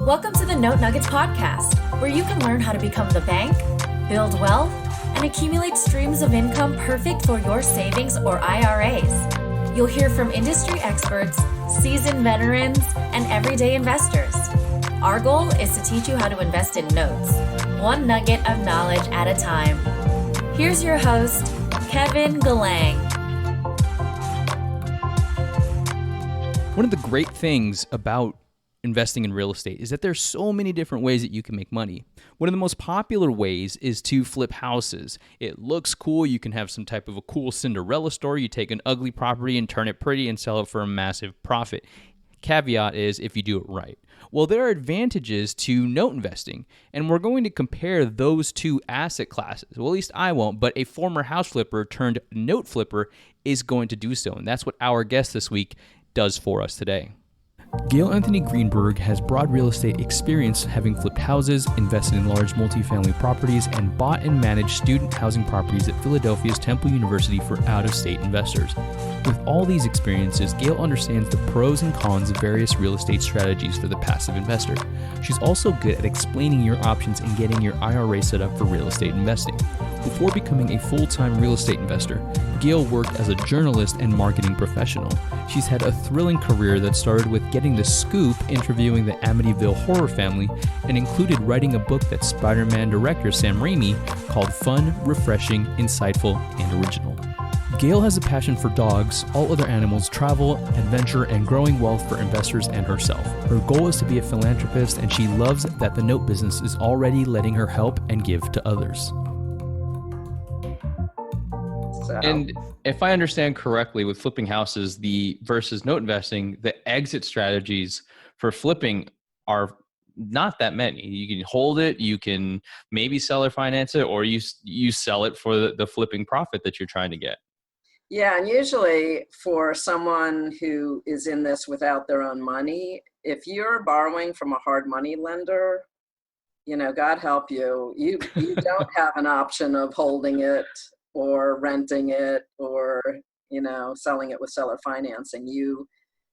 Welcome to the Note Nuggets podcast, where you can learn how to become the bank, build wealth, and accumulate streams of income perfect for your savings or IRAs. You'll hear from industry experts, seasoned veterans, and everyday investors. Our goal is to teach you how to invest in notes, one nugget of knowledge at a time. Here's your host, Kevin Galang. One of the great things about investing in real estate is that there's so many different ways that you can make money. One of the most popular ways is to flip houses. It looks cool. You can have some type of a cool Cinderella story. You take an ugly property and turn it pretty and sell it for a massive profit. Caveat is if you do it right. Well, there are advantages to note investing, and we're going to compare those two asset classes. Well, at least I won't, but a former house flipper turned note flipper is going to do so, and that's what our guest this week does for us today. Gail Anthony Greenberg has broad real estate experience, having flipped houses, invested in large multifamily properties, and bought and managed student housing properties at Philadelphia's Temple University for out-of-state investors. With all these experiences, Gail understands the pros and cons of various real estate strategies for the passive investor. She's also good at explaining your options and getting your IRA set up for real estate investing. Before becoming a full-time real estate investor, Gail worked as a journalist and marketing professional. She's had a thrilling career that started with getting the scoop interviewing the Amityville horror family and included writing a book that Spider-Man director Sam Raimi called fun, refreshing, insightful, and original. Gail has a passion for dogs, all other animals, travel, adventure, and growing wealth for investors and herself. Her goal is to be a philanthropist, and she loves that the note business is already letting her help and give to others. And if I understand correctly, with flipping houses, the versus note investing, the exit strategies for flipping are not that many. You can hold it, you can maybe sell or finance it, or you sell it for the flipping profit that you're trying to get. Yeah, and usually for someone who is in this without their own money, if you're borrowing from a hard money lender, God help you, you don't have an option of holding it or renting it or, selling it with seller financing.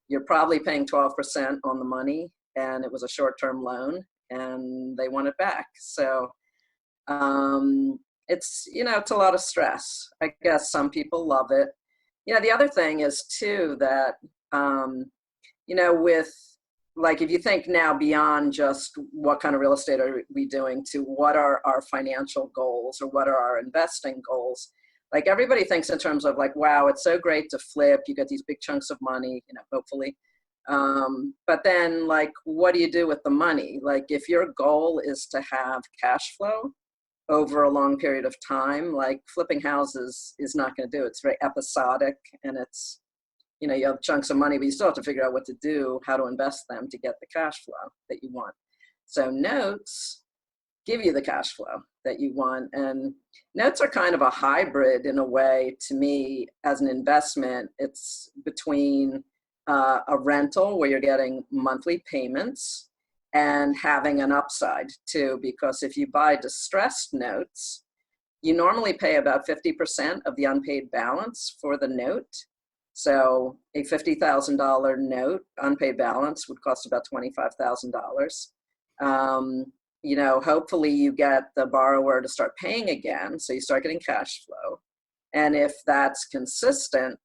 You're probably paying 12% on the money, and it was a short-term loan and they want it back. So it's a lot of stress. I guess some people love it. The other thing is too that, with like, if you think now beyond just what kind of real estate are we doing to what are our financial goals or what are our investing goals? Like, everybody thinks in terms of like, wow, it's so great to flip. You get these big chunks of money, hopefully. But then like, what do you do with the money? Like, if your goal is to have cash flow over a long period of time, like flipping houses is not going to do. It's very episodic, and it's, you have chunks of money, but you still have to figure out what to do, how to invest them to get the cash flow that you want. So notes give you the cash flow that you want. And notes are kind of a hybrid in a way to me as an investment. It's between a rental where you're getting monthly payments and having an upside too, because if you buy distressed notes, you normally pay about 50% of the unpaid balance for the note. So a $50,000 note, unpaid balance, would cost about $25,000. Hopefully you get the borrower to start paying again, so you start getting cash flow. And if that's consistent,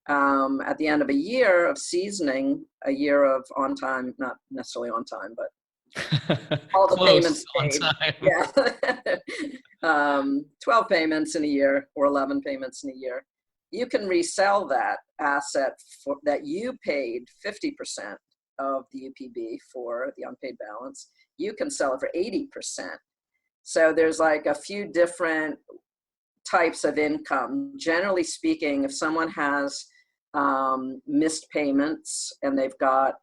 at the end of a year of seasoning, a year of on time, not necessarily on time, but all the payments paid. Yeah. 12 payments in a year or 11 payments in a year. You can resell that asset that you paid 50% of the UPB for the unpaid balance. You can sell it for 80%. So there's like a few different types of income. Generally speaking, if someone has missed payments and they've got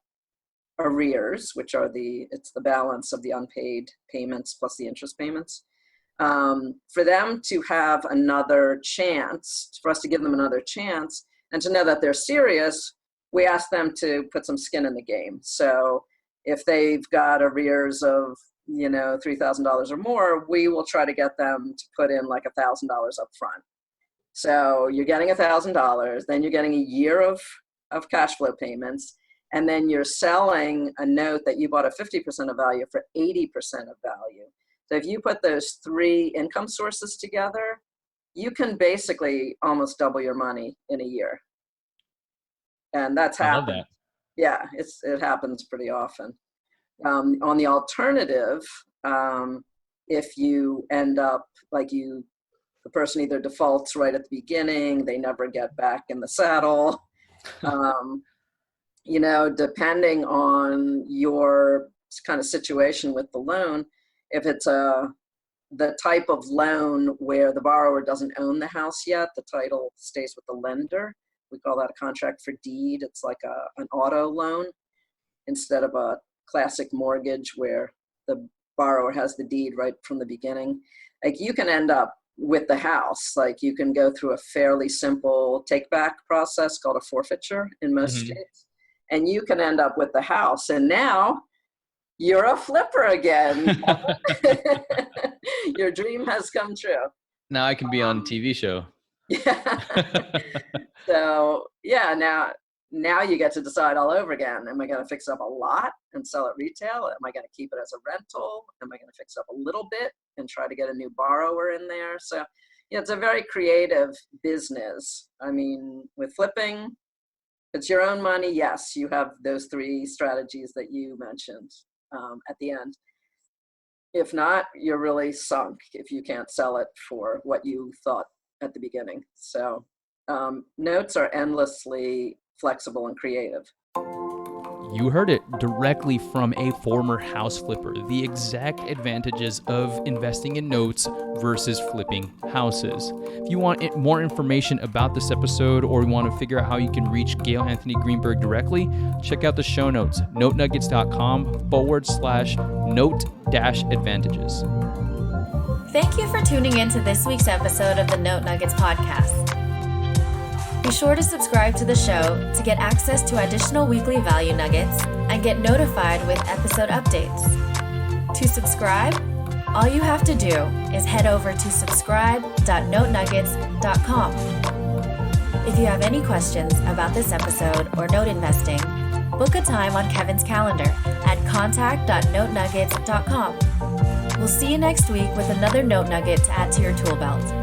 arrears, which are it's the balance of the unpaid payments plus the interest payments, for them to have another chance, for us to give them another chance and to know that they're serious, we ask them to put some skin in the game. So if they've got arrears of, $3,000 or more, we will try to get them to put in like $1,000 up front. So you're getting $1,000, then you're getting a year of cash flow payments, and then you're selling a note that you bought at 50% of value for 80% of value. So if you put those three income sources together, you can basically almost double your money in a year. And that's happened. I love that. Yeah, it happens pretty often. On the alternative, if you end up the person either defaults right at the beginning, they never get back in the saddle, depending on your kind of situation with the loan, if it's the type of loan where the borrower doesn't own the house yet, the title stays with the lender. We call that a contract for deed. It's like an auto loan instead of a classic mortgage where the borrower has the deed right from the beginning. Like, you can end up with the house. Like, you can go through a fairly simple take-back process called a forfeiture in most states, and you can end up with the house. And now you're a flipper again. Your dream has come true. Now I can be on a TV show. Yeah. So yeah, now you get to decide all over again. Am I going to fix up a lot and sell it retail? Am I going to keep it as a rental? Am I going to fix up a little bit and try to get a new borrower in there? So it's a very creative business. I mean, with flipping, it's your own money. Yes, you have those three strategies that you mentioned at the end. If not, you're really sunk if you can't sell it for what you thought at the beginning. So notes are endlessly flexible and creative. You heard it directly from a former house flipper, the exact advantages of investing in notes versus flipping houses. If you want more information about this episode, or you want to figure out how you can reach Gail Anthony Greenberg directly, check out the show notes, notenuggets.com/note-advantages. Thank you for tuning in to this week's episode of the Note Nuggets podcast. Be sure to subscribe to the show to get access to additional weekly value nuggets and get notified with episode updates. To subscribe, all you have to do is head over to subscribe.notenuggets.com. If you have any questions about this episode or note investing, book a time on Kevin's calendar at contact.notenuggets.com. We'll see you next week with another note nugget to add to your tool belt.